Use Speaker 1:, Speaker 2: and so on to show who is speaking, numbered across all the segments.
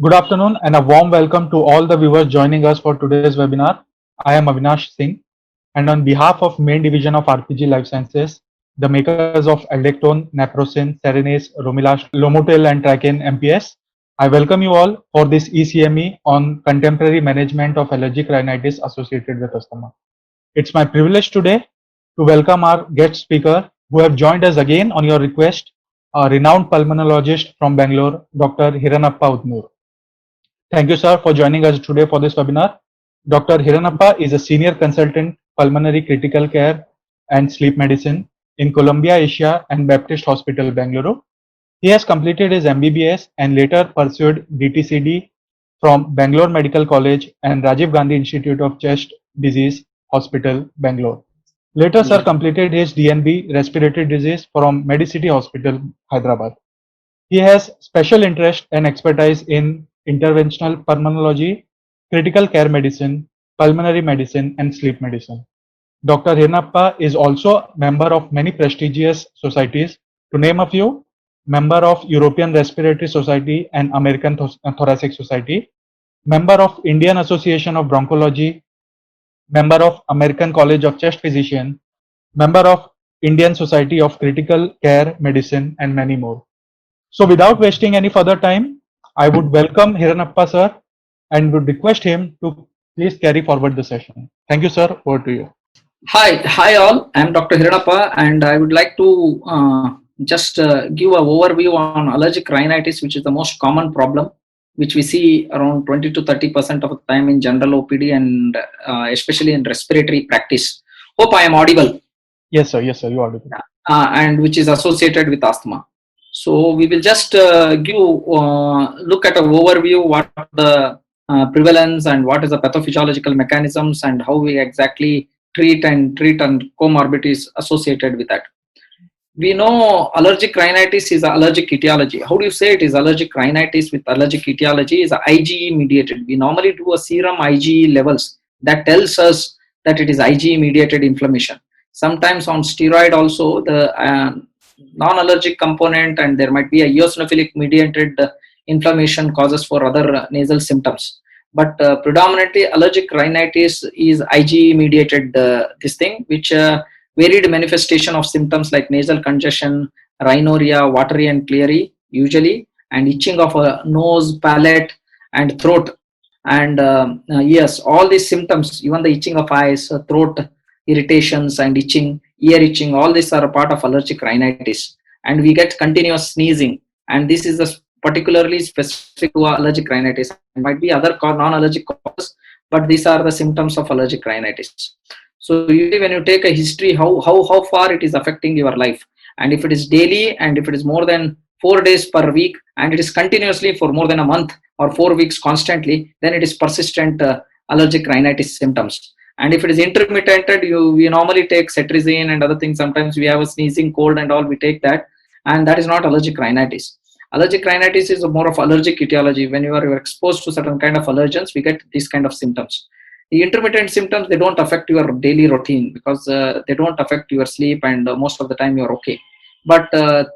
Speaker 1: Good afternoon and a warm welcome to all the viewers joining us for today's webinar. I am Avinash Singh, and on behalf of main division of RPG Life Sciences, the makers of Aldectone, Naproxen, Serenase, Romilash, Lomotil and Tracane MPS, I welcome you all for this ECME on contemporary management of allergic rhinitis associated with asthma. It's my privilege today to welcome our guest speaker who have joined us again on your request, a renowned pulmonologist from Bangalore, Dr. Hiranappa Udnur. Thank you, sir, for joining us today for this webinar. Dr. Hiranappa is a senior consultant, pulmonary critical care and sleep medicine in Columbia Asia and Baptist Hospital, Bangalore. He has completed his MBBS and later pursued DTCD from Bangalore Medical College and Rajiv Gandhi Institute of Chest Disease Hospital, Bangalore. Later, sir
Speaker 2: Yeah.
Speaker 1: completed his DNB respiratory disease from Medicity Hospital, Hyderabad. He has special interest and expertise in interventional pulmonology, critical care medicine, pulmonary medicine, and sleep medicine. Dr. Hirnappa is also member of many prestigious societies. To name a few, member of European Respiratory Society and American Thoracic Society, member of Indian Association of Bronchology, member of American College of Chest Physician, member of Indian Society of Critical Care Medicine, and many more. So without wasting any further time, I would welcome Hiranappa sir and would request him to please carry forward the session. Thank you, sir. Over to you.
Speaker 2: Hi all. I'm Dr. Hiranappa, and I would like to just give an overview on allergic rhinitis, which is the most common problem, which we see around 20 to 30% of the time in general OPD and especially in respiratory practice. Hope I am audible.
Speaker 1: Yes, sir. Yes, sir. You are audible.
Speaker 2: And which is associated with asthma. So we will just look at an overview what the prevalence and what is the pathophysiological mechanisms and how we exactly treat and comorbidities associated with that. We know allergic rhinitis is allergic etiology. How do you say it is allergic rhinitis with allergic etiology? Is IgE mediated. We normally do a serum IgE levels that tells us that it is IgE mediated inflammation. Sometimes on steroid also the non-allergic component, and there might be a eosinophilic mediated inflammation causes for other nasal symptoms. But predominantly allergic rhinitis is IgE mediated this thing, which varied manifestation of symptoms like nasal congestion, rhinorrhea, watery and cleary usually, and itching of a nose, palate, and throat. And yes, all these symptoms, even the itching of eyes, throat irritations and itching, ear itching, all these are a part of allergic rhinitis. And we get continuous sneezing, and this is a particularly specific to allergic rhinitis. It might be other non-allergic causes, but these are the symptoms of allergic rhinitis. So usually when you take a history, how far it is affecting your life, and if it is daily and if it is more than 4 days per week and it is continuously for more than a month or 4 weeks constantly, then it is persistent allergic rhinitis symptoms. And if it is intermittent, we normally take cetirizine and other things. Sometimes we have a sneezing, cold and all, we take that, and that is not allergic rhinitis. Allergic rhinitis is more of allergic etiology. When you are exposed to certain kind of allergens, we get these kind of symptoms. The intermittent symptoms, they don't affect your daily routine because they don't affect your sleep, and most of the time you're okay. But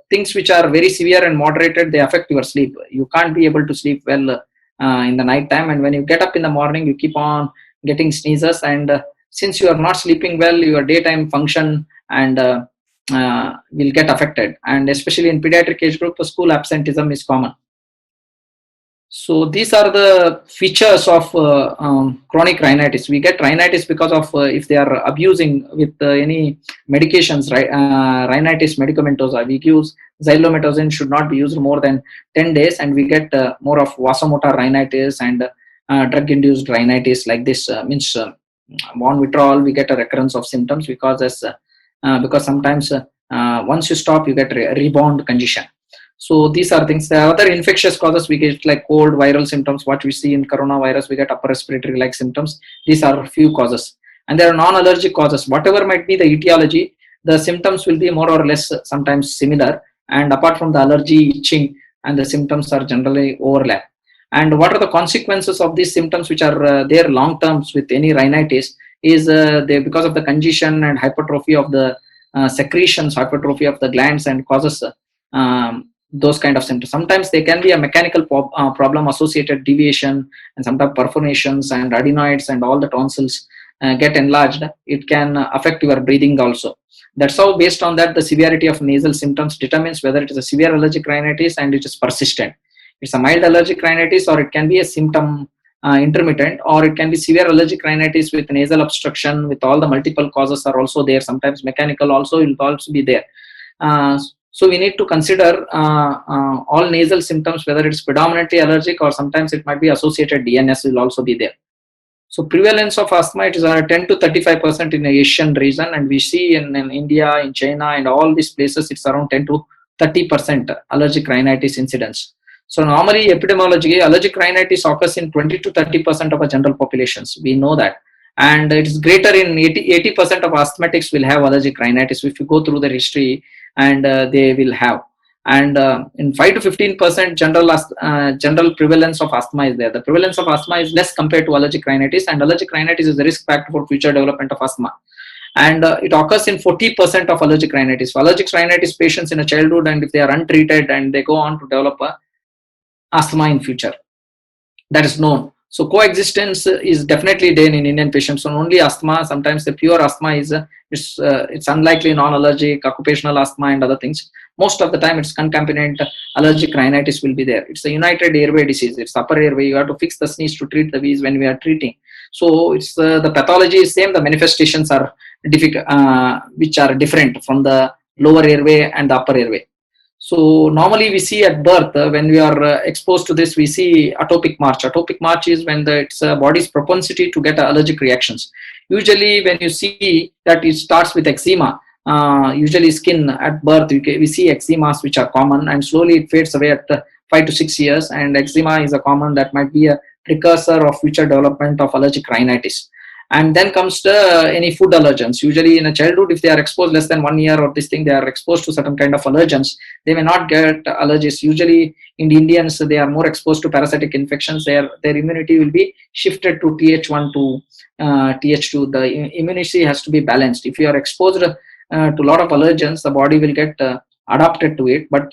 Speaker 2: things which are very severe and moderated, they affect your sleep. You can't be able to sleep well in the night time, and when you get up in the morning, you keep on getting sneezes, and since you are not sleeping well, your daytime function and will get affected. And especially in pediatric age group, the school absenteeism is common. So these are the features of chronic rhinitis. We get rhinitis because of if they are abusing with any medications, right? Rhinitis medicamentosa. We use xylomethazine should not be used more than 10 days, and we get more of vasomotor rhinitis and drug-induced rhinitis like this. Means on withdrawal, we get a recurrence of symptoms because sometimes once you stop, you get rebound congestion. So these are things. There are other infectious causes. We get like cold, viral symptoms. What we see in coronavirus, we get upper respiratory like symptoms. These are few causes. And there are non-allergic causes. Whatever might be the etiology, the symptoms will be more or less sometimes similar. And apart from the allergy, itching, and the symptoms are generally overlap. And what are the consequences of these symptoms, which are there long terms with any rhinitis, is they because of the congestion and hypertrophy of the secretions, hypertrophy of the glands, and causes those kind of symptoms. Sometimes there can be a mechanical problem associated deviation, and sometimes perforations and adenoids and all the tonsils get enlarged. It can affect your breathing also. That's how, based on that, the severity of nasal symptoms determines whether it is a severe allergic rhinitis and it is persistent. It's a mild allergic rhinitis, or it can be a symptom intermittent, or it can be severe allergic rhinitis with nasal obstruction, with all the multiple causes are also there. Sometimes mechanical also will also be there. So we need to consider all nasal symptoms, whether it's predominantly allergic or sometimes it might be associated DNS will also be there. So prevalence of asthma, it is 10 to 35% in the Asian region, and we see in India, in China, and all these places, it's around 10 to 30% allergic rhinitis incidence. So normally, epidemiology, allergic rhinitis occurs in 20 to 30% of our general populations. We know that. And it is greater in 80% of asthmatics will have allergic rhinitis if you go through the history, and they will have. And in 5 to 15% general prevalence of asthma is there. The prevalence of asthma is less compared to allergic rhinitis, and allergic rhinitis is a risk factor for future development of asthma. And it occurs in 40% of allergic rhinitis. For allergic rhinitis patients in a childhood, and if they are untreated and they go on to develop asthma in future, that is known. So coexistence is definitely there in Indian patients. So only asthma, sometimes the pure asthma is it's unlikely non-allergic, occupational asthma and other things. Most of the time it's concomitant allergic rhinitis will be there. It's a united airway disease. It's upper airway. You have to fix the sneeze to treat the wheeze when we are treating. So it's the pathology is same. The manifestations are difficult, which are different from the lower airway and the upper airway. So normally we see at birth, when we are exposed to this, we see atopic march. Atopic march is when it's body's propensity to get allergic reactions. Usually when you see that it starts with eczema, usually skin at birth, we see eczemas which are common, and slowly it fades away at 5 to 6 years. And eczema is a common that might be a precursor of future development of allergic rhinitis. And then comes any food allergens. Usually in a childhood, if they are exposed less than 1 year or this thing, they are exposed to certain kind of allergens, they may not get allergies. Usually in Indians, they are more exposed to parasitic infections. Their immunity will be shifted to Th1 to Th2. The immunity has to be balanced. If you are exposed to a lot of allergens, the body will get adapted to it. But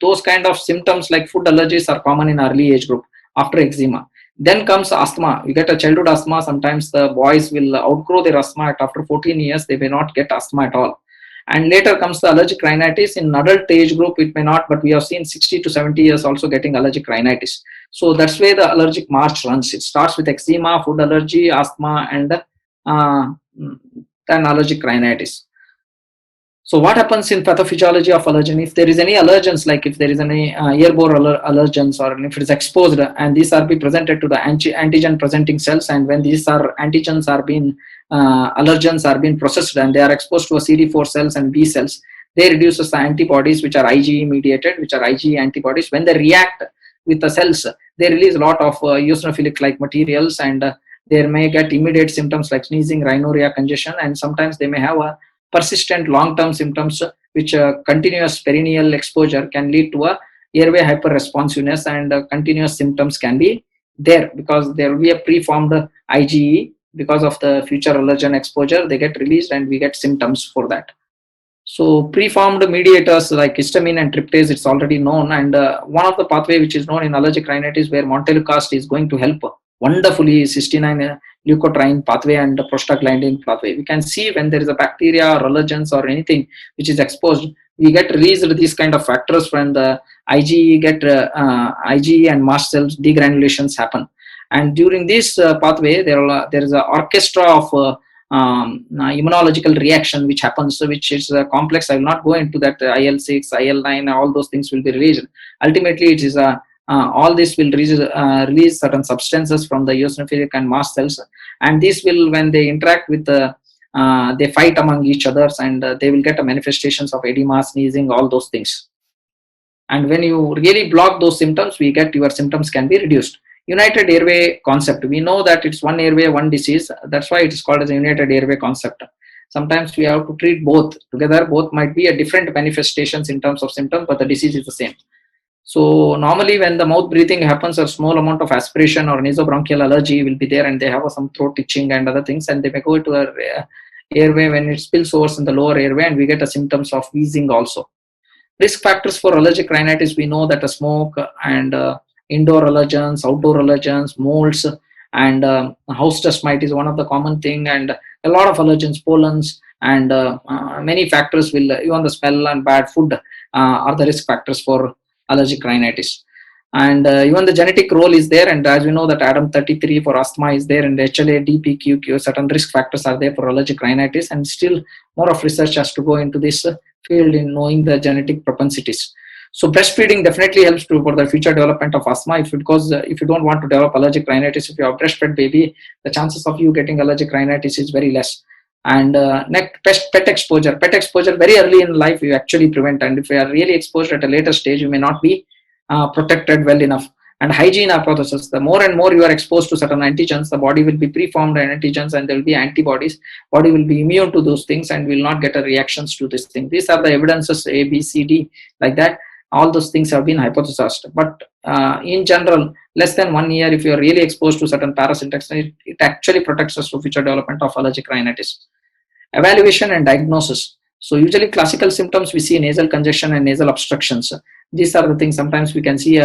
Speaker 2: those kind of symptoms like food allergies are common in early age group after eczema. Then comes asthma. You get a childhood asthma. Sometimes the boys will outgrow their asthma. After 14 years, they may not get asthma at all. And later comes the allergic rhinitis. In adult age group, it may not, but we have seen 60 to 70 years also getting allergic rhinitis. So that's where the allergic march runs. It starts with eczema, food allergy, asthma, and then allergic rhinitis. So what happens in pathophysiology of allergen? If there is any allergens, like if there is any airborne allergens, or if it is exposed, and these are be presented to the antigen presenting cells, and when these are antigens are being allergens are being processed and they are exposed to a CD4 cells and B cells, they reduces the antibodies which are IgE mediated, which are IgE antibodies. When they react with the cells, they release a lot of eosinophilic like materials, and they may get immediate symptoms like sneezing, rhinorrhea, congestion, and sometimes they may have a persistent long-term symptoms which continuous perennial exposure can lead to a airway hyperresponsiveness, and continuous symptoms can be there because there will be a preformed IgE because of the future allergen exposure. They get released and we get symptoms for that. So preformed mediators like histamine and tryptase, it's already known, and one of the pathway which is known in allergic rhinitis where montelukast is going to help wonderfully is cystine leukotriene pathway and prostaglandin pathway. We can see when there is a bacteria or allergens or anything which is exposed, we get released these kind of factors when the IgE IgE and mast cells degranulations happen. And during this pathway, there is an orchestra of immunological reaction which happens, which is complex. I will not go into that. IL-6, IL-9, all those things will be released. Ultimately, it is all this will release certain substances from the eosinophilic and mast cells, and this will, when they interact with they fight among each other, and they will get a manifestations of edema, sneezing, all those things. And when you really block those symptoms, we get your symptoms can be reduced. United airway concept, we know that it's one airway, one disease. That's why it is called as a united airway concept. Sometimes we have to treat both together. Both might be a different manifestations in terms of symptoms, but the disease is the same. So normally when the mouth breathing happens, a small amount of aspiration or nasobronchial allergy will be there, and they have some throat itching and other things, and they may go to a airway when it spills over in the lower airway, and we get a symptoms of wheezing also. Risk factors for allergic rhinitis, we know that a smoke and indoor allergens, outdoor allergens, molds, and house dust mite is one of the common thing, and a lot of allergens, pollens, and many factors will, even the smell and bad food are the risk factors for allergic rhinitis. And even the genetic role is there, and as we know that ADAM33 for asthma is there, and HLA, DPQQ, certain risk factors are there for allergic rhinitis, and still more of research has to go into this field in knowing the genetic propensities. So breastfeeding definitely helps to for the future development of asthma. If you don't want to develop allergic rhinitis, if you have breastfed baby, the chances of you getting allergic rhinitis is very less. And next, pet exposure. Pet exposure very early in life you actually prevent, and if you are really exposed at a later stage, you may not be protected well enough. And hygiene hypothesis, the more and more you are exposed to certain antigens, the body will be preformed antigens and there will be antibodies. Body will be immune to those things and will not get a reactions to this thing. These are the evidences A, B, C, D, like that. All those things have been hypothesized. But in general, less than 1 year, if you are really exposed to certain parasitics, it actually protects us to future development of allergic rhinitis. Evaluation and diagnosis. So usually classical symptoms, we see nasal congestion and nasal obstructions. These are the things. Sometimes we can see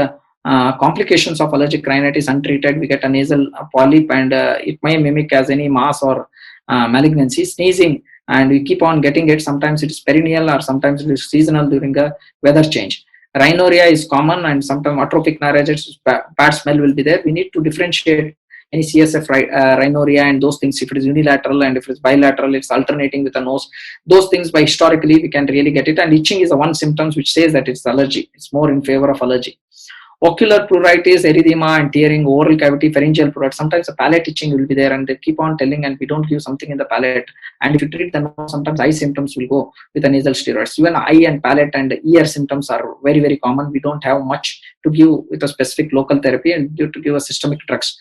Speaker 2: complications of allergic rhinitis untreated. We get a nasal polyp, and it may mimic as any mass or malignancy. Sneezing, and we keep on getting it. Sometimes it is perennial, or sometimes it is seasonal during a weather change. Rhinorrhea is common, and sometimes atrophic narratives, bad smell will be there. We need to differentiate any CSF rhinorrhea and those things. If it is unilateral and if it is bilateral, it's alternating with the nose. Those things, by historically, we can really get it. And itching is the one symptoms which says that it's allergy. It's more in favor of allergy. Ocular pruritus, erythema and tearing, oral cavity, pharyngeal pruritus. Sometimes the palate itching will be there, and they keep on telling, and we don't give something in the palate. And if you treat the nose, sometimes eye symptoms will go with the nasal steroids. Even eye and palate and ear symptoms are very, very common. We don't have much to give with a specific local therapy, and due to give a systemic drugs.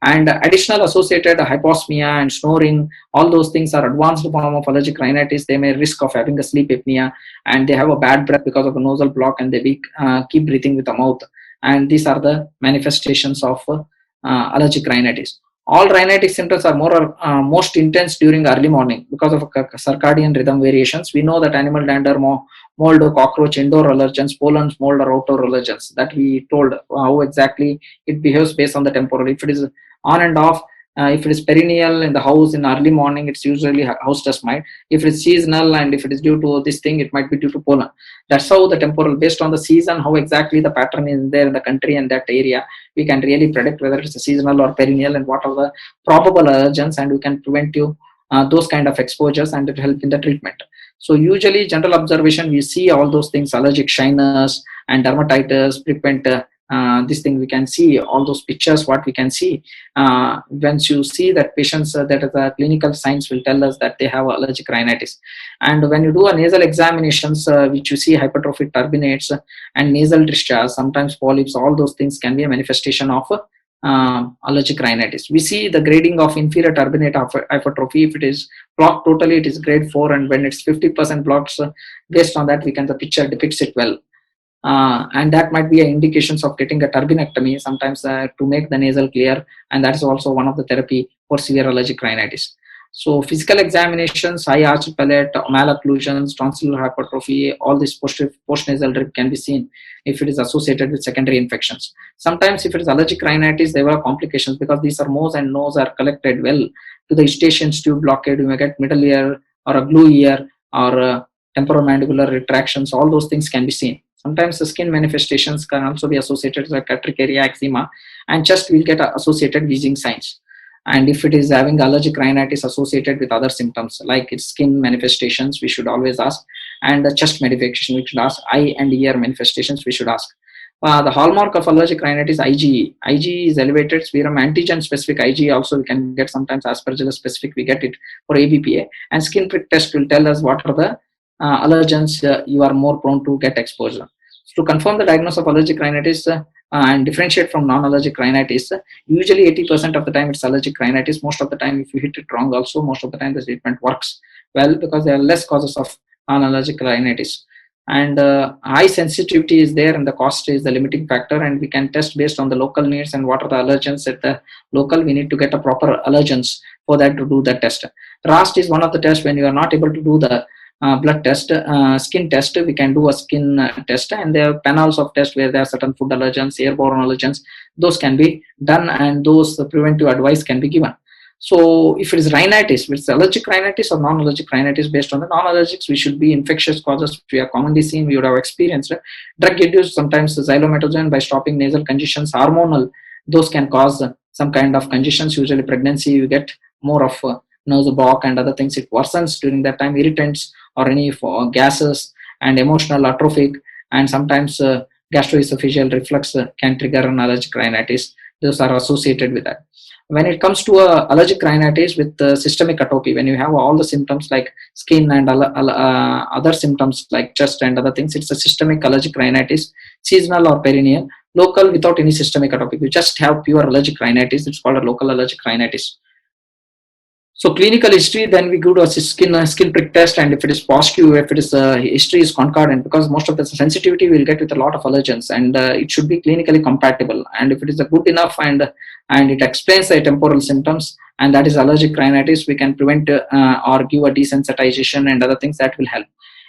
Speaker 2: And additional associated hyposmia and snoring, all those things are advanced form of allergic rhinitis. They may risk of having a sleep apnea, and they have a bad breath because of a nasal block, and they keep breathing with the mouth. And these are the manifestations of allergic rhinitis. All rhinitis symptoms are most intense during early morning because of circadian rhythm variations. We know that animal dander, mold, cockroach, indoor allergens, pollens, mold, or outdoor allergens, that we told how exactly it behaves based on the temporal. If it is on and off, if it is perennial in the house in early morning, it's usually house dust mite. If it's seasonal and if it is due to this thing, it might be due to pollen. That's how the temporal, based on the season, how exactly the pattern is there in the country and that area, we can really predict whether it's a seasonal or perennial and what are the probable allergens, and we can prevent you those kind of exposures, and it help in the treatment. So usually general observation, we see all those things, allergic shyness and dermatitis, frequent this thing, we can see all those pictures. What we can see once you see that patients, that the clinical signs will tell us that they have allergic rhinitis. And when you do a nasal examinations, which you see hypertrophic turbinates and nasal discharge, sometimes polyps, all those things can be a manifestation of allergic rhinitis. We see the grading of inferior turbinate hypertrophy. If it is blocked totally, it is grade 4, and when it's 50% blocked, based on that, the picture depicts it well. And that might be an indications of getting a turbinectomy sometimes to make the nasal clear, and that's also one of the therapy for severe allergic rhinitis. So physical examinations, high arched palate, malocclusions, tonsillar hypertrophy, all this postnasal drip can be seen if it is associated with secondary infections. Sometimes if it is allergic rhinitis, there are complications because these are Mohs and nose are collected well to the eustachian tube blockade. You may get middle ear or a glue ear or temporomandibular retractions. All those things can be seen. Sometimes the skin manifestations can also be associated with trichoria, eczema, and chest will get associated wheezing signs. And if it is having allergic rhinitis associated with other symptoms like its skin manifestations, we should always ask, and the chest manifestation, we should ask, eye and ear manifestations, we should ask. The hallmark of allergic rhinitis, IgE. IgE is elevated serum antigen specific IgE. Also, we can get sometimes aspergillus specific. We get it for ABPA, and skin prick test will tell us what are the allergens you are more prone to get exposure. So to confirm the diagnosis of allergic rhinitis and differentiate from non-allergic rhinitis, usually 80% of the time it's allergic rhinitis. Most of the time, if you hit it wrong, also most of the time the treatment works well because there are less causes of non-allergic rhinitis. And high sensitivity is there, and the cost is the limiting factor, and we can test based on the local needs and what are the allergens at the local. We need to get a proper allergens for that to do the test. RAST is one of the tests when you are not able to do the blood test, skin test. We can do a skin test, and there are panels of tests where there are certain food allergens, airborne allergens. Those can be done, and those preventive advice can be given. So if it is rhinitis, if it's allergic rhinitis or non-allergic rhinitis, based on the non-allergics, we should be infectious causes which we are commonly seen, we would have experienced. Drug-induced, sometimes xylometogen by stopping nasal congestions, hormonal, those can cause some kind of congestions. Usually pregnancy, you get more of nose block and other things. It worsens during that time. Irritants or any gases and emotional atrophic, and sometimes gastroesophageal reflux can trigger an allergic rhinitis. Those are associated with that. When it comes to allergic rhinitis with systemic atopy, when you have all the symptoms like skin and other symptoms like chest and other things, it's a systemic allergic rhinitis, seasonal or perennial. Local without any systemic atopy, you just have pure allergic rhinitis, it's called a local allergic rhinitis. So clinical history, then we go to a skin prick test, and if it is positive, if it is history is concordant, because most of the sensitivity we'll get with a lot of allergens, and it should be clinically compatible. And if it is a good enough and it explains the temporal symptoms, and that is allergic rhinitis, we can prevent or give a desensitization and other things that will help.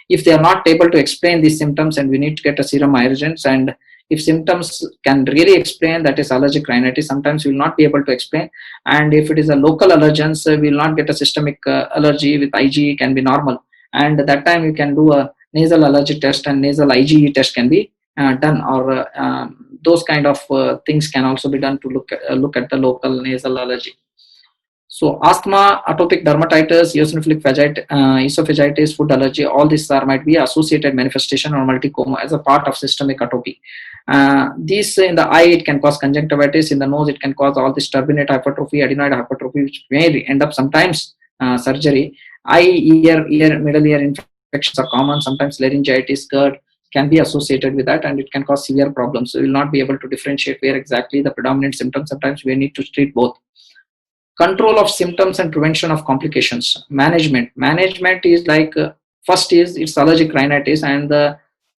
Speaker 2: If they are not able to explain these symptoms, and we need to get a serum irritants, and if symptoms can really explain that is allergic rhinitis, sometimes we will not be able to explain. And if it is a local allergens, we will not get a systemic allergy with IgE can be normal. And at that time you can do a nasal allergy test, and nasal IgE test can be done, or those kind of things can also be done to look at the local nasal allergy. So asthma, atopic dermatitis, eosinophilic esophagitis, food allergy, all these might be associated manifestation or multicoma as a part of systemic atopy. These in the eye, it can cause conjunctivitis. In the nose, it can cause all this turbinate hypertrophy, adenoid hypertrophy, which may end up sometimes surgery. Eye, ear, middle ear infections are common. Sometimes laryngitis, GERD can be associated with that, and it can cause severe problems. So we will not be able to differentiate where exactly the predominant symptoms. Sometimes we need to treat both. Control of symptoms and prevention of complications. Management is like first is it's allergic rhinitis, and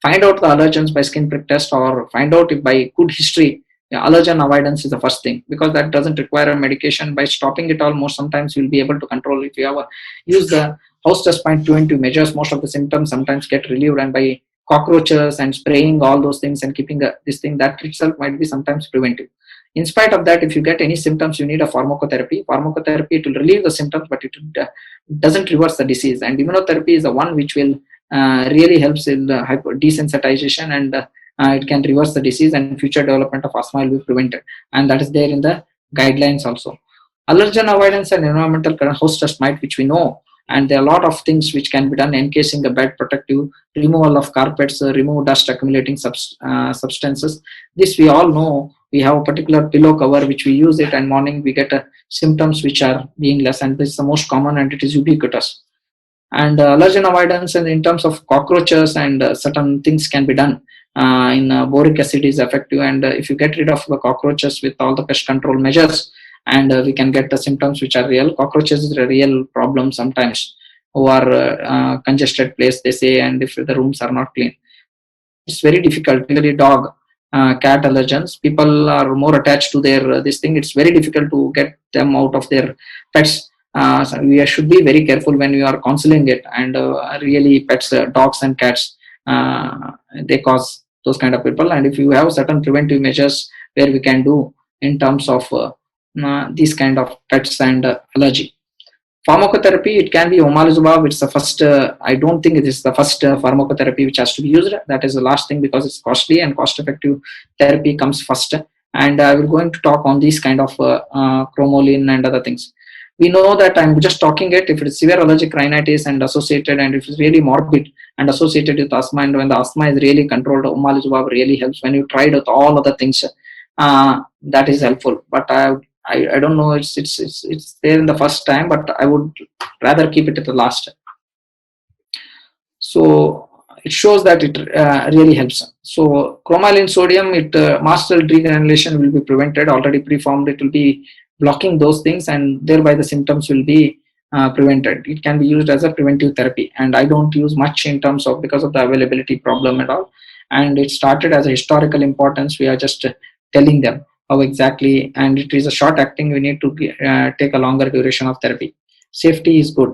Speaker 2: find out the allergens by skin prick test, or find out if by good history. Allergen avoidance is the first thing, because that doesn't require a medication. By stopping it almost, sometimes you'll be able to control. If you have use the house dust mite preventive measures, most of the symptoms sometimes get relieved, and by cockroaches and spraying all those things and keeping this thing, that itself might be sometimes preventive. In spite of that, if you get any symptoms, you need a pharmacotherapy. Pharmacotherapy, it will relieve the symptoms, but it doesn't reverse the disease. And immunotherapy is the one which will really helps in the desensitization, and it can reverse the disease, and future development of asthma will be prevented. And that is there in the guidelines also. Allergen avoidance and environmental host dust mite, which we know, and there are a lot of things which can be done: encasing the bed, protective, removal of carpets, remove dust accumulating substances. This we all know. We have a particular pillow cover which we use it, and morning we get symptoms which are being less, and this is the most common, and it is ubiquitous. And allergen avoidance, and in terms of cockroaches and certain things can be done. Boric acid is effective, and if you get rid of the cockroaches with all the pest control measures, and we can get the symptoms which are real. Cockroaches is a real problem sometimes, who are congested place, they say, and if the rooms are not clean, it's very difficult. Really, dog, cat allergens, people are more attached to their this thing. It's very difficult to get them out of their pets. So we should be very careful when we are counseling it, and really pets, dogs and cats, they cause those kind of people. And if you have certain preventive measures where we can do in terms of these kind of pets and allergy. Pharmacotherapy, it can be omalizumab. It's the first, I don't think it is the first pharmacotherapy which has to be used. That is the last thing, because it's costly, and cost effective therapy comes first. And we're going to talk on these kind of cromolyn and other things. We know that I'm just talking it, if it is severe allergic rhinitis and associated, and if it's really morbid and associated with asthma, and when the asthma is really controlled, omalizumab really helps. When you tried with all other things, that is helpful. But I don't know, it's there in the first time, but I would rather keep it at the last. So it shows that it really helps. So cromolyn sodium, mast cell degranulation will be prevented. Already preformed, it will be blocking those things, and thereby the symptoms will be prevented. It can be used as a preventive therapy, and I don't use much in terms of, because of the availability problem and all. And it started as a historical importance. We are just telling them how exactly, and it is a short acting. We need to take a longer duration of therapy. Safety is good.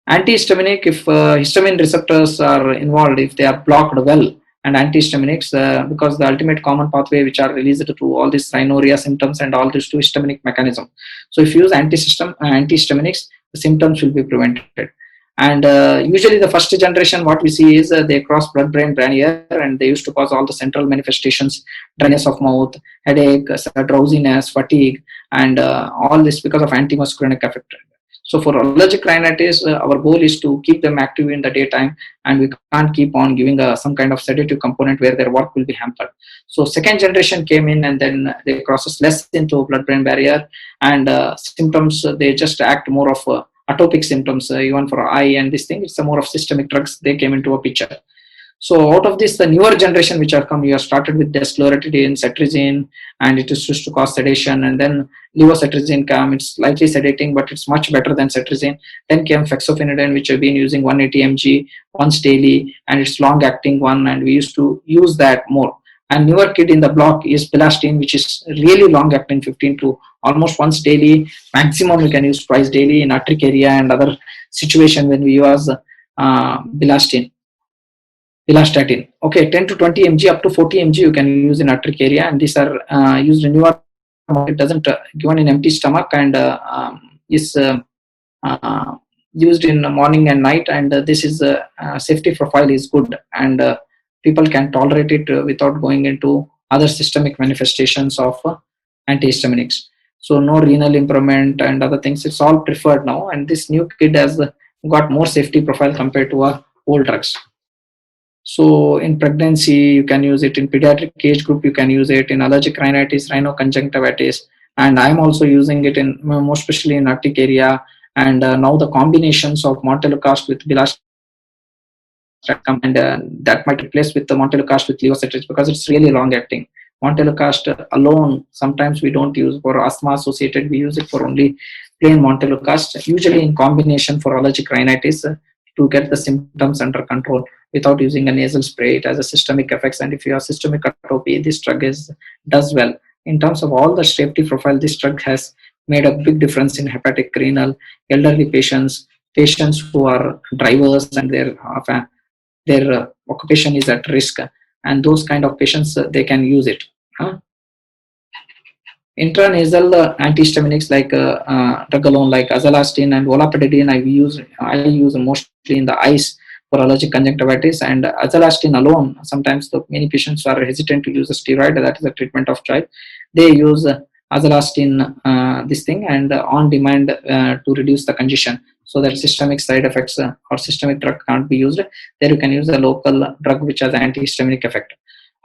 Speaker 2: Antihistaminic, if histamine receptors are involved, if they are blocked well, and antihistaminics, because the ultimate common pathway which are released to all these rhinorrhea symptoms and all these to histaminic mechanism. So if you use antihistaminics, the symptoms will be prevented. And usually the first generation, what we see is they cross blood-brain barrier, and they used to cause all the central manifestations: dryness of mouth, headache, drowsiness, fatigue, and all this because of antimuscarinic effect. So for allergic rhinitis, our goal is to keep them active in the daytime, and we can't keep on giving some kind of sedative component where their work will be hampered. So second generation came in, and then they crosses less into blood-brain barrier, and symptoms, they just act more of atopic symptoms, even for eye and this thing. It's a more of systemic drugs. They came into a picture. So out of this, the newer generation which have come, you have started with desloratadine, cetirizine, and it is used to cause sedation. And then levocetirizine came, it's slightly sedating, but it's much better than cetirizine. Then came fexofenadine, which have been using 180 mg once daily, and it's long-acting one, and we used to use that more. And newer kid in the block is bilastine, which is really long-acting, 15 to almost once daily. Maximum we can use twice daily in urticaria and other situation when we use bilastine. Bilastatin. Okay, 10 to 20 mg up to 40 mg you can use in urticaria, and these are used in newer. It doesn't given in empty stomach, and is used in the morning and night, and this is safety profile is good, and people can tolerate it without going into other systemic manifestations of antihistaminics. So no renal impairment and other things, it's all preferred now, and this new kid has got more safety profile compared to our old drugs. So in pregnancy you can use it, in pediatric age group you can use it, in allergic rhinitis, rhinoconjunctivitis, and I'm also using it in more especially in urticaria. And now the combinations of montelukast with bilastatin, and that might replace with the montelukast with levocetirizine, because it's really long acting. Montelukast alone sometimes we don't use for asthma associated, we use it for only plain montelukast, usually in combination for allergic rhinitis, to get the symptoms under control without using a nasal spray. It has a systemic effects, and if you have systemic atopy, this drug does well. In terms of all the safety profile, this drug has made a big difference in hepatic, renal, elderly patients, patients who are drivers and their occupation is at risk, and those kind of patients, they can use it. Intranasal antihistaminics like drug alone, like azolastine and olapatadine, I use mostly in the eyes for allergic conjunctivitis. And azolastine alone, sometimes many patients are hesitant to use a steroid, that is a treatment of choice. They use azolastine, this thing, and on demand to reduce the congestion, so that systemic side effects or systemic drug can't be used. There you can use a local drug which has antihistaminic effect.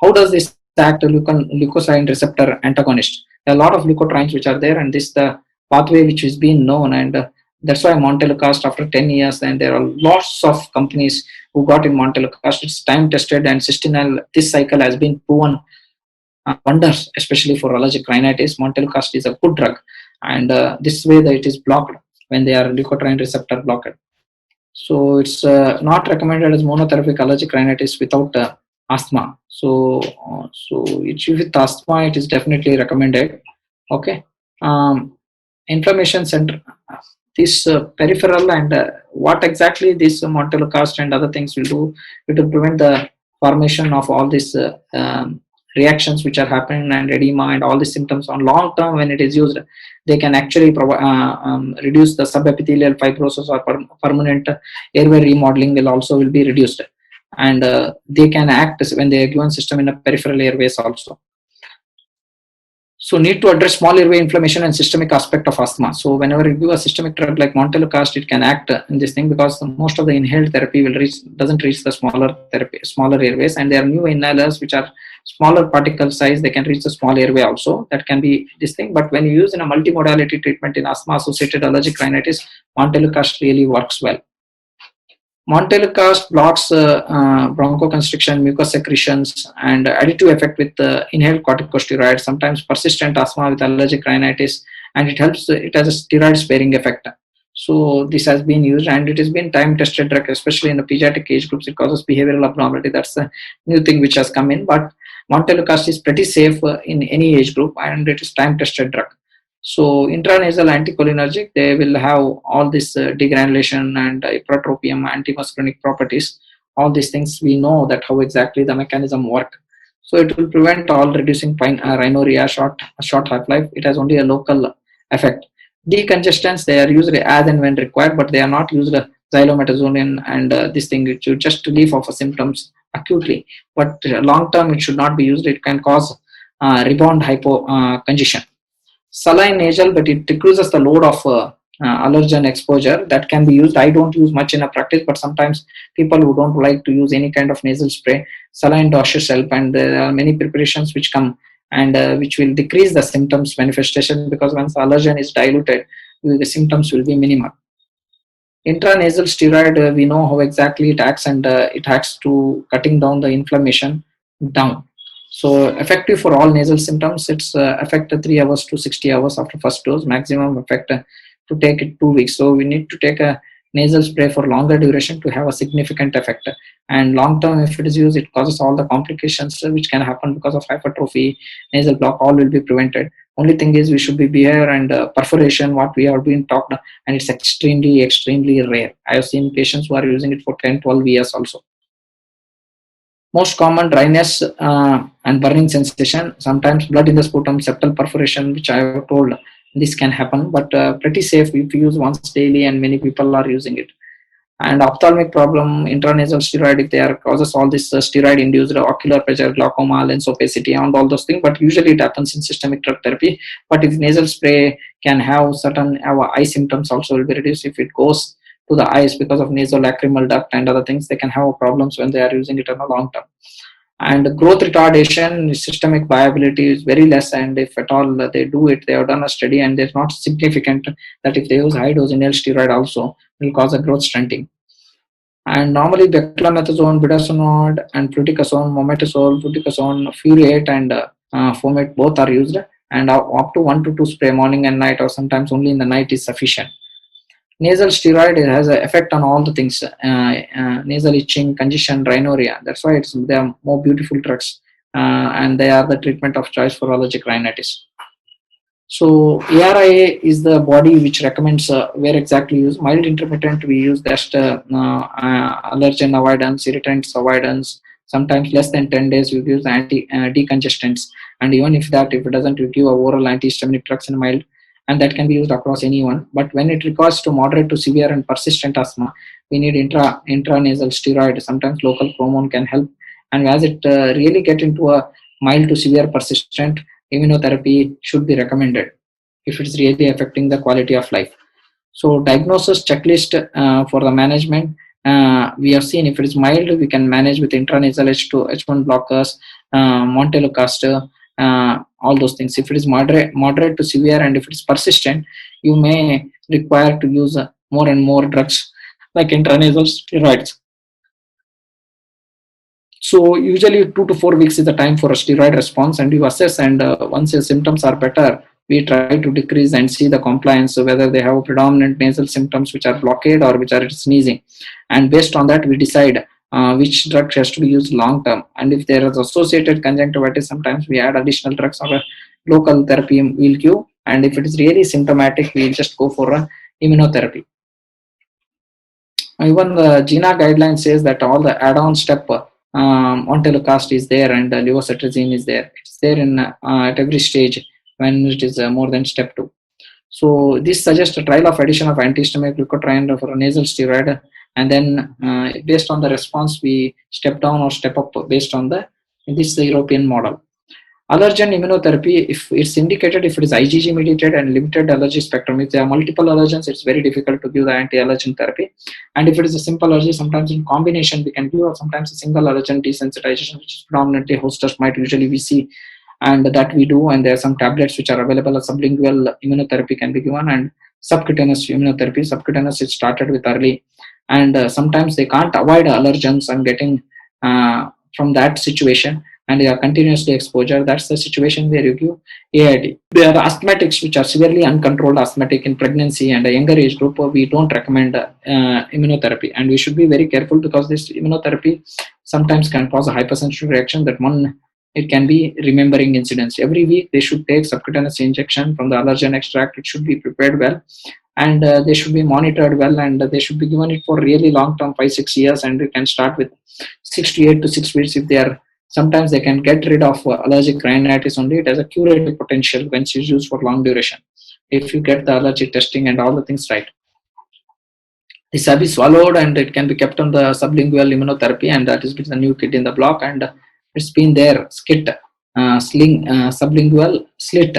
Speaker 2: How does this act? Leukotriene receptor antagonist. There are a lot of leukotrienes which are there, and this the pathway which is being known, and that's why montelukast after 10 years, and there are lots of companies who got in montelukast. It's time tested, and cystinal this cycle has been proven wonders, especially for allergic rhinitis. Montelukast is a good drug, and this way that it is blocked when they are leukotriene receptor blocked. So it's not recommended as monotherapy allergic rhinitis without asthma. So it's with asthma, it is definitely recommended. Okay. Inflammation center, this peripheral, and what exactly this montelukast and other things will do, it will prevent the formation of all these reactions which are happening, and edema and all these symptoms. On long term, when it is used, they can actually reduce the subepithelial fibrosis, or permanent airway remodeling will be reduced, and they can act when they are given system in a peripheral airways also. So need to address small airway inflammation and systemic aspect of asthma. So whenever you give a systemic drug like montelukast, it can act in this thing, because most of the inhaled therapy doesn't reach the smaller airways, and there are new inhalers which are smaller particle size. They can reach the small airway also. That can be this thing. But when you use in a multimodality treatment in asthma-associated allergic rhinitis, montelukast really works well. Montelukast blocks bronchoconstriction, mucus secretions, and additive effect with inhaled corticosteroids, sometimes persistent asthma with allergic rhinitis, and it helps. It has a steroid sparing effect. So this has been used, and it has been time tested drug, especially in the pediatric age groups. It causes behavioral abnormality. That's a new thing which has come in, but montelukast is pretty safe in any age group, and it is time tested drug. So intranasal anticholinergic, they will have all this degranulation and hypertropium, antimuscarinic properties. All these things we know that how exactly the mechanism work. So it will prevent all reducing rhinorrhea, short half-life. It has only a local effect. Decongestants, they are used as and when required, but they are not used xylometazoline and this thing which you just relief of symptoms acutely. But long term, it should not be used. It can cause rebound hypocongestion. Saline nasal, but it decreases the load of allergen exposure. That can be used. I don't use much in a practice, but sometimes people who don't like to use any kind of nasal spray, saline doses help, and there are many preparations which come and which will decrease the symptoms manifestation, because once the allergen is diluted, the symptoms will be minimal. Intranasal steroid, we know how exactly it acts, and it acts to cutting down the inflammation down. So effective for all nasal symptoms. It's effect 3 hours to 60 hours after first dose. Maximum effect to take it 2 weeks. So we need to take a nasal spray for longer duration to have a significant effect. And long term, if it is used, it causes all the complications which can happen because of hypertrophy, nasal block. All will be prevented. Only thing is we should be beware, and perforation, what we are being talked, and it's extremely rare. I have seen patients who are using it for 10-12 years also. Most common dryness and burning sensation, sometimes blood in the sputum, septal perforation, which I have told, this can happen, but pretty safe if you use once daily, and many people are using it. And ophthalmic problem, intranasal steroid, if they are causes all this steroid induced ocular pressure, glaucoma, lens opacity, and all those things, but usually it happens in systemic drug therapy. But if nasal spray can have certain eye symptoms also will be reduced. If it goes to the eyes because of nasolacrimal duct and other things, they can have problems when they are using it on a long term. And growth retardation, systemic viability is very less, and if at all they do it, they have done a study and it's not significant that if they use high dose inhaled steroid also will cause a growth stunting. And normally beclomethasone, budesonide, and fluticasone, mometasone, fluticasone, furoate, and fomate, both are used, and up to 1 to 2 spray morning and night, or sometimes only in the night is sufficient. Nasal steroid has an effect on all the things, nasal itching, congestion, rhinorrhea. That's why they are more beautiful drugs, and they are the treatment of choice for allergic rhinitis. So ARIA is the body which recommends where exactly use. Mild intermittent, we use just allergen avoidance, irritants avoidance. Sometimes less than 10 days we use decongestants, and even if it doesn't, we give oral antihistaminic drugs in mild, and that can be used across anyone. But when it regards to moderate to severe and persistent asthma, we need intranasal steroid. Sometimes local chromone can help, and as it really get into a mild to severe persistent, immunotherapy should be recommended if it's really affecting the quality of life. So diagnosis checklist for the management, we have seen if it is mild, we can manage with intranasal H1 blockers, montelukast, all those things. If it is moderate to severe, and if it is persistent, you may require to use more and more drugs like intranasal steroids. So usually 2 to 4 weeks is the time for a steroid response, and you assess, and once your symptoms are better, we try to decrease and see the compliance, whether they have predominant nasal symptoms which are blockade or which are sneezing, and based on that we decide which drug has to be used long term. And if there is associated conjunctivitis, sometimes we add additional drugs or a local therapy we'll give, and if it is really symptomatic, we'll just go for a immunotherapy. Even the GINA guideline says that all the add-on step, montelukast is there, and levocetirizine is there. It's there in at every stage when it is more than step 2. So this suggests a trial of addition of antihistaminic leukotriene for a nasal steroid, and then based on the response we step down or step up based on this European model. Allergen immunotherapy, if it's indicated, if it is IgG mediated and limited allergy spectrum, if there are multiple allergens, it's very difficult to give the anti-allergen therapy. And if it is a simple allergy, sometimes in combination we can give, or sometimes a single allergen desensitization, which is predominantly host dust mite, usually we see, and that we do. And there are some tablets which are available. A sublingual immunotherapy can be given, and subcutaneous immunotherapy. Subcutaneous is started with early, and sometimes they can't avoid allergens and getting from that situation, and they are continuously exposure. That's the situation where you give AID. There are asthmatics which are severely uncontrolled asthmatic in pregnancy and a younger age group. We don't recommend immunotherapy, and we should be very careful, because this immunotherapy sometimes can cause a hypersensitivity reaction. That one it can be remembering incidents. Every week they should take subcutaneous injection from the allergen extract. It should be prepared well, and they should be monitored well, and they should be given it for really long term, 5-6 years, and you can start with 68 to 6 weeks. If they are, sometimes they can get rid of allergic rhinitis only. It has a curative potential when it's used for long duration, if you get the allergic testing and all the things right. This have be swallowed, and it can be kept on the sublingual immunotherapy, and that is the new kid in the block, and it's been there, skit, sublingual slit.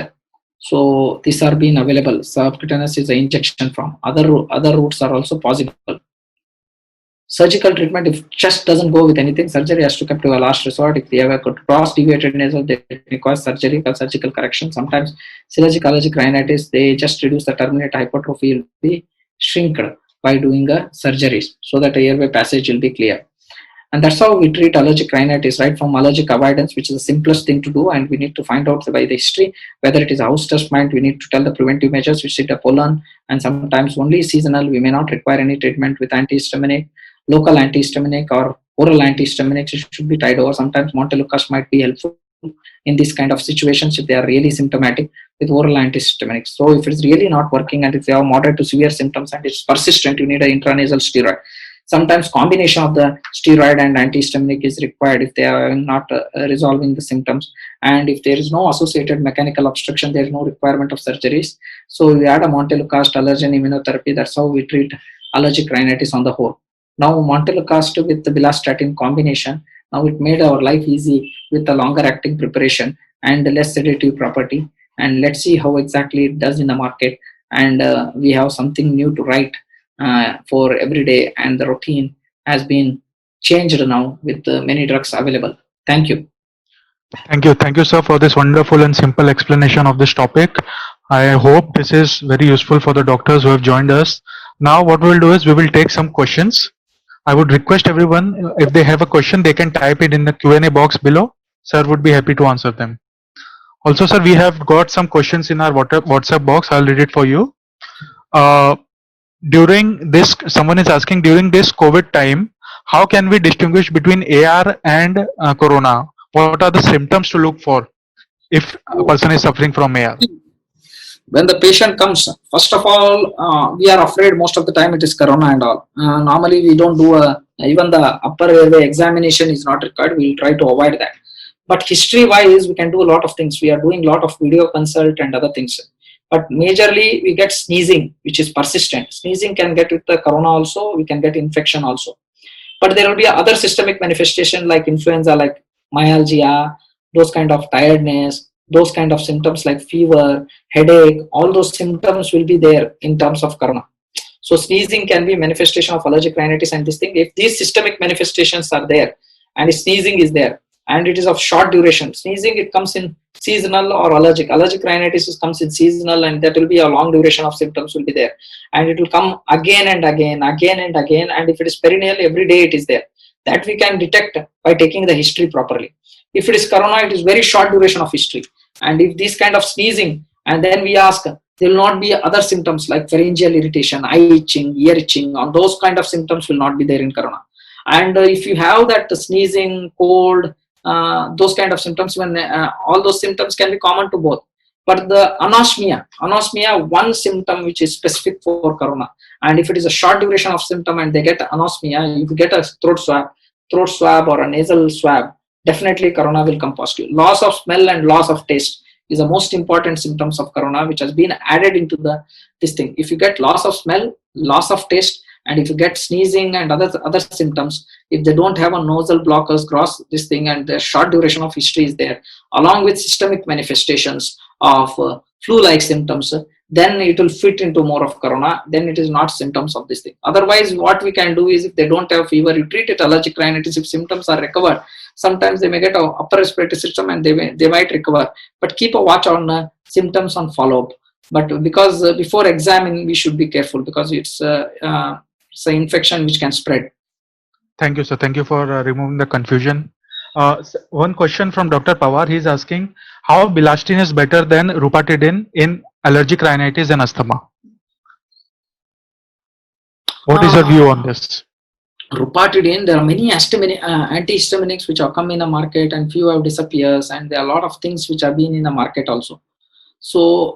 Speaker 2: So these are being available. Subcutaneous is an injection from. Other routes are also possible. Surgical treatment, if chest doesn't go with anything, surgery has to come to a last resort. If they have a cross deviated nasal, they require surgery or surgical correction. Sometimes coelogic allergic rhinitis, they just reduce the terminate hypertrophy, will be shrinked by doing a surgeries, so that a airway passage will be clear. And that's how we treat allergic rhinitis, right from allergic avoidance, which is the simplest thing to do, and we need to find out by the history whether it is a house dust mite. We need to tell the preventive measures, which is the pollen, and sometimes only seasonal. We may not require any treatment with antihistaminic, local antihistaminic or oral antihistaminics. It should be tied over. Sometimes Montelukast might be helpful in this kind of situations if they are really symptomatic with oral antihistaminics. So if it's really not working, and if they have moderate to severe symptoms and it's persistent, you need an intranasal steroid. Sometimes combination of the steroid and antihistaminic is required if they are not resolving the symptoms. And if there is no associated mechanical obstruction, there is no requirement of surgeries. So we add a Montelukast allergen immunotherapy. That's how we treat allergic rhinitis on the whole. Now Montelukast with the bilastatin combination, now it made our life easy with the longer acting preparation and the less sedative property. And let's see how exactly it does in the market. And we have something new to write for every day, and the routine has been changed now with many drugs available. Thank you.
Speaker 1: Thank you, sir, for this wonderful and simple explanation of this topic. I hope this is very useful for the doctors who have joined us. Now, what we will do is we will take some questions. I would request everyone, if they have a question, they can type it in the Q&A box below. Sir would be happy to answer them. Also, sir, we have got some questions in our WhatsApp box. I'll read it for you. During this, someone is asking, during this COVID time, how can we distinguish between AR and Corona? What are the symptoms to look for if a person is suffering from AR?
Speaker 2: When the patient comes, first of all, we are afraid most of the time it is Corona and all. Normally we don't do even the upper airway examination is not required. We will try to avoid that. But history wise, we can do a lot of things. We are doing a lot of video consult and other things. But majorly we get sneezing, which is persistent. Sneezing can get with the Corona also. We can get infection also. But there will be other systemic manifestation like influenza, like myalgia, those kind of tiredness, those kind of symptoms like fever, headache, all those symptoms will be there in terms of Corona. So sneezing can be a manifestation of allergic rhinitis and this thing. If these systemic manifestations are there and sneezing is there and it is of short duration, sneezing it comes in seasonal or allergic. Allergic rhinitis comes in seasonal, and that will be a long duration of symptoms will be there. And it will come again and again, again and again. And if it is perennial, every day it is there. That we can detect by taking the history properly. If it is Corona, it is very short duration of history. And if this kind of sneezing, and then we ask, there will not be other symptoms like pharyngeal irritation, eye itching, ear itching, or those kind of symptoms will not be there in Corona. And if you have that sneezing, cold, those kind of symptoms, when all those symptoms can be common to both. But the anosmia, one symptom which is specific for Corona. And if it is a short duration of symptom and they get anosmia, if you get a throat swab or a nasal swab, definitely Corona will come positive. Loss of smell and loss of taste is the most important symptoms of Corona, which has been added into this thing. If you get loss of smell, loss of taste, and if you get sneezing and other symptoms, if they don't have a nasal blockers cross this thing and the short duration of history is there, along with systemic manifestations of flu-like symptoms, then it will fit into more of Corona. Then it is not symptoms of this thing. Otherwise, what we can do is if they don't have fever, you treat it allergic rhinitis. If symptoms are recovered, sometimes they may get an upper respiratory system and they might recover. But keep a watch on symptoms on follow-up. But because before examining, we should be careful because it's an infection which can spread.
Speaker 1: Thank you, sir. Thank you for removing the confusion. One question from Dr. Pawar. He's asking how bilastine is better than rupatidine in allergic rhinitis and asthma. What is your view on this?
Speaker 2: Rupatidine, there are many antihistaminics which have come in the market, and few have disappeared, and there are a lot of things which have been in the market also. So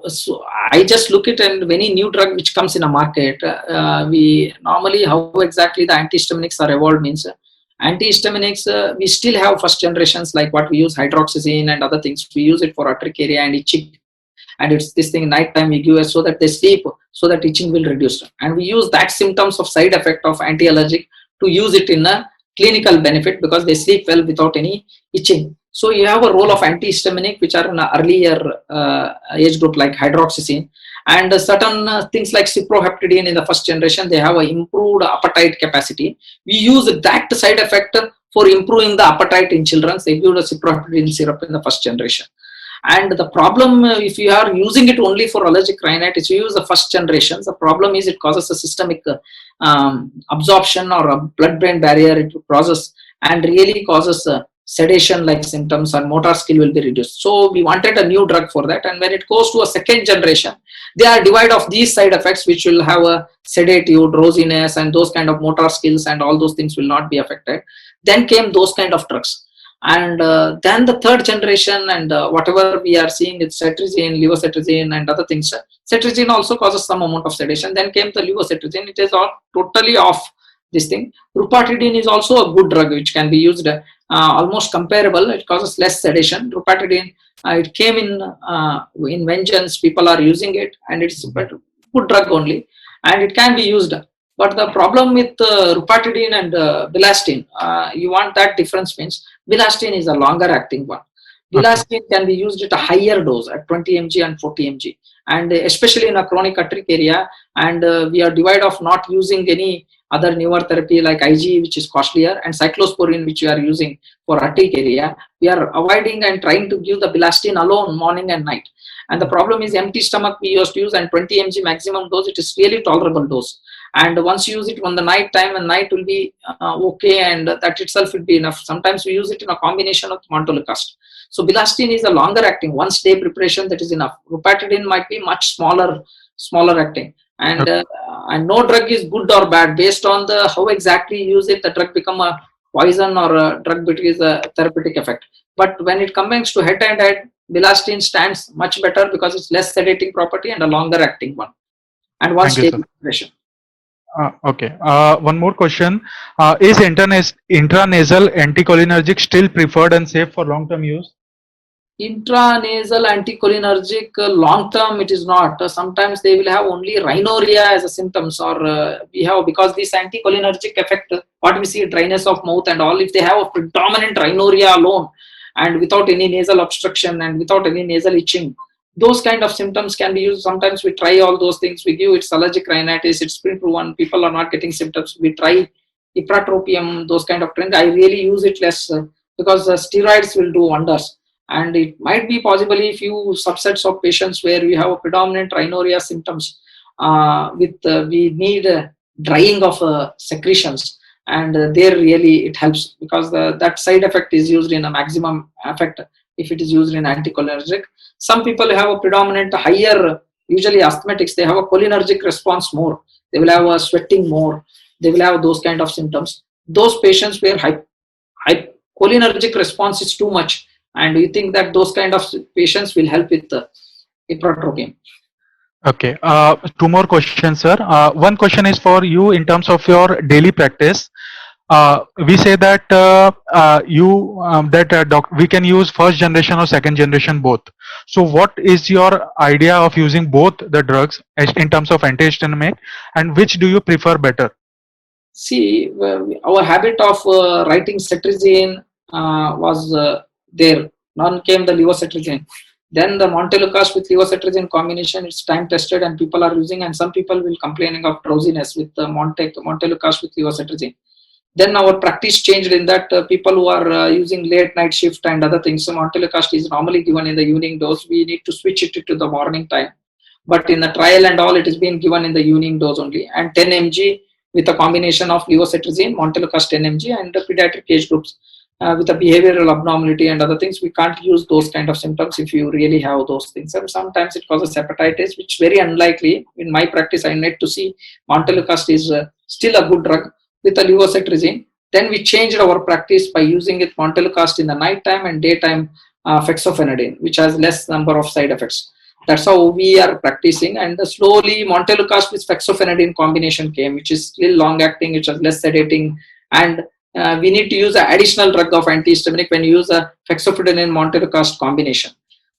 Speaker 2: I just look at, and any new drug which comes in a market, we normally, how exactly the antihistaminics are evolved means, antihistaminics, we still have first generations like what we use, hydroxyzine and other things. We use it for urticaria and itching, and it's this thing night time we give it so that they sleep, so that itching will reduce, and we use that symptoms of side effect of anti-allergic to use it in a clinical benefit, because they sleep well without any itching. So you have a role of antihistaminic which are in an earlier age group like hydroxyzine, and certain things like cyproheptadine in the first generation, they have a improved appetite capacity. We use that side effect for improving the appetite in children. They give the cyproheptadine syrup in the first generation. And the problem, if you are using it only for allergic rhinitis, you use the first generations, the problem is it causes a systemic absorption or a blood-brain barrier. It causes and really causes sedation-like symptoms, and motor skill will be reduced. So we wanted a new drug for that. And when it goes to a second generation, they are devoid of these side effects, which will have a sedative, drowsiness, and those kind of motor skills, and all those things will not be affected. Then came those kind of drugs. And then the third generation, and whatever we are seeing, it's cetirizine, levocetirizine, and other things. Cetirizine also causes some amount of sedation. Then came the levocetirizine. It is all totally off this thing. Rupatidine is also a good drug which can be used, almost comparable. It causes less sedation. Rupatidine, it came in vengeance. People are using it, and it's a good drug only, and it can be used. But the problem with rupatidine and bilastine, you want that difference means bilastine is a longer acting one. Bilastine can be used at a higher dose at 20 mg and 40 mg, and especially in a chronic urticaria. And we are divided of not using any other newer therapy like IG, which is costlier, and cyclosporine, which we are using for urticaria. We are avoiding and trying to give the bilastine alone morning and night. And the problem is empty stomach we used to use, and 20 mg maximum dose, it is really tolerable dose. And once you use it on the night time, and night will be okay, and that itself will be enough. Sometimes we use it in a combination of montelukast. So bilastine is a longer acting, one day preparation, that is enough. Rupatidine might be much smaller acting, and no drug is good or bad based on the how exactly you use it. The drug become a poison or a drug which is a therapeutic effect. But when it comes to head and head, bilastine stands much better because it's less sedating property and a longer acting one, and one day preparation.
Speaker 1: Okay. One more question. Is intranasal anticholinergic still preferred and safe for long-term use?
Speaker 2: Intranasal anticholinergic, long term it is not. Sometimes they will have only rhinorrhea as a symptoms, or we have, because this anticholinergic effect, what we see, dryness of mouth and all, if they have a predominant rhinorrhea alone and without any nasal obstruction and without any nasal itching, those kind of symptoms can be used. Sometimes we try all those things. We give it's allergic rhinitis, it's been proven, people are not getting symptoms. We try ipratropium, those kind of trends. I really use it less because the steroids will do wonders. And it might be possibly few subsets of patients where we have a predominant rhinorrhea symptoms, we need drying of secretions, and there really it helps, because that side effect is used in a maximum effect if it is used in anticholinergic. Some people have a predominant higher, usually asthmatics, they have a cholinergic response more. They will have a sweating more. They will have those kind of symptoms. Those patients where cholinergic response is too much, and we think that those kind of patients will help with the ipratropium.
Speaker 1: Okay. Two more questions, sir. One question is for you in terms of your daily practice. We say that we can use first generation or second generation both. So what is your idea of using both the drugs in terms of antihistaminic, and which do you prefer better?
Speaker 2: See, our habit of writing cetirizine was there. None came the levocetirizine. Then the montelukast with levocetirizine combination, it's time tested and people are using, and some people will complaining of drowsiness with the montelukast with levocetirizine. Then our practice changed in that people who are using late night shift and other things, so montelukast is normally given in the evening dose. We need to switch it to the morning time. But in the trial and all, it is being given in the evening dose only, and 10 mg with a combination of levocetirizine, montelukast 10 mg, and the pediatric age groups with a behavioral abnormality and other things. We can't use those kind of symptoms if you really have those things. And sometimes it causes hepatitis, which is very unlikely. In my practice, I need to see montelukast is still a good drug. with the levocetirizine. Then we changed our practice by using it montelukast in the night time and daytime fexofenadine, which has less number of side effects. That's how we are practicing, and slowly montelukast with fexofenadine combination came, which is still long acting, which has less sedating, and we need to use an additional drug of antihistaminic when you use a fexofenadine montelukast combination.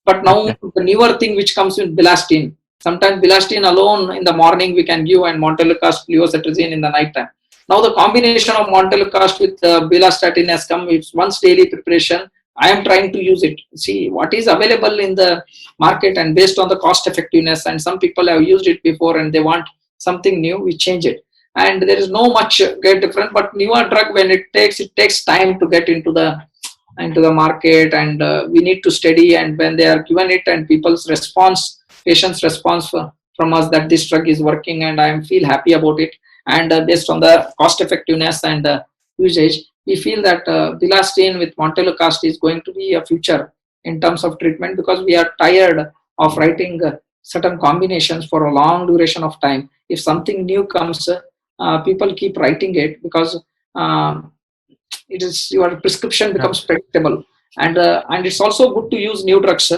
Speaker 2: But now the newer thing which comes with bilastine. Sometimes bilastine alone in the morning we can give, and montelukast levocetirizine in the night time. Now the combination of montelukast with bilastatin has come. It's once daily preparation. I am trying to use it. See what is available in the market, and based on the cost effectiveness. And some people have used it before and they want something new. We change it, and there is no much get different. But newer drug, when it takes time to get into the market, and we need to study. And when they are given it, and patients' response from us that this drug is working, and I feel happy about it. And based on the cost effectiveness and usage, we feel that bilastine with montelukast is going to be a future in terms of treatment, because we are tired of writing certain combinations for a long duration of time. If something new comes, people keep writing it, because your prescription becomes predictable, and it's also good to use new drugs,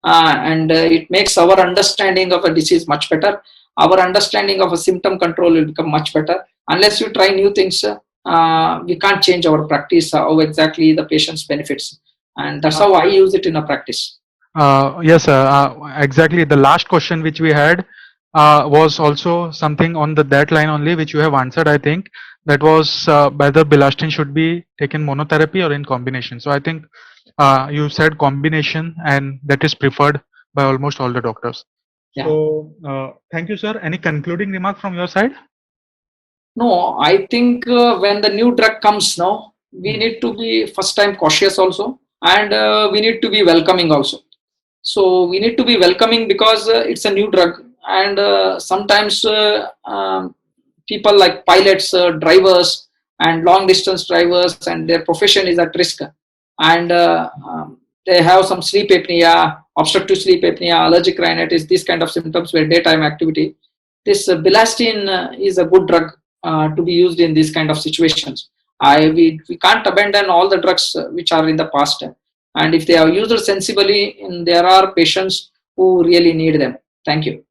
Speaker 2: and it makes our understanding of a disease much better. Our understanding of a symptom control will become much better. Unless you try new things, we can't change our practice, how exactly the patient's benefits, and that's how I use it in a practice.
Speaker 1: Yes, exactly. The last question which we had was also something on that line only, which you have answered. I think that was whether bilastine should be taken monotherapy or in combination. So I think you said combination, and that is preferred by almost all the doctors.
Speaker 2: Yeah.
Speaker 1: So thank you, sir. Any concluding remark from your side?
Speaker 2: No, I think when the new drug comes now, we need to be first time cautious also, and we need to be welcoming also. So we need to be welcoming, because it's a new drug, and sometimes people like pilots, drivers, and long distance drivers, and their profession is at risk, and they have some sleep apnea, obstructive sleep apnea, allergic rhinitis, these kind of symptoms where daytime activity. This bilastine is a good drug to be used in these kind of situations. We can't abandon all the drugs which are in the past, and if they are used sensibly, there are patients who really need them. Thank you.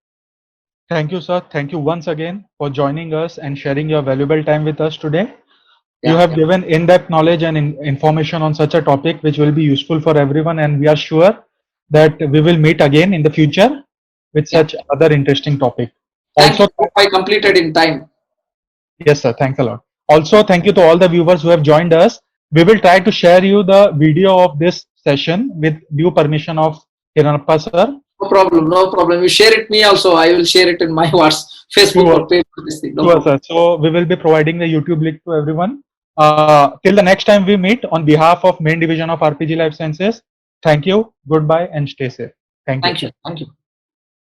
Speaker 1: Thank you, sir. Thank you once again for joining us and sharing your valuable time with us today. You have given in-depth knowledge and information on such a topic which will be useful for everyone, and we are sure that we will meet again in the future with such other interesting topic.
Speaker 2: Thank you. I completed in time.
Speaker 1: Yes, sir. Thanks a lot. Also, thank you to all the viewers who have joined us. We will try to share you the video of this session with due permission of Hiranappa sir.
Speaker 2: No problem, no problem. You share it me also. I will share it in my Facebook or page.
Speaker 1: Sure, sir. So we will be providing the YouTube link to everyone. Till the next time we meet, on behalf of main division of RPG Life Sciences, thank you, goodbye, and stay safe. Thank you.
Speaker 2: Thank you.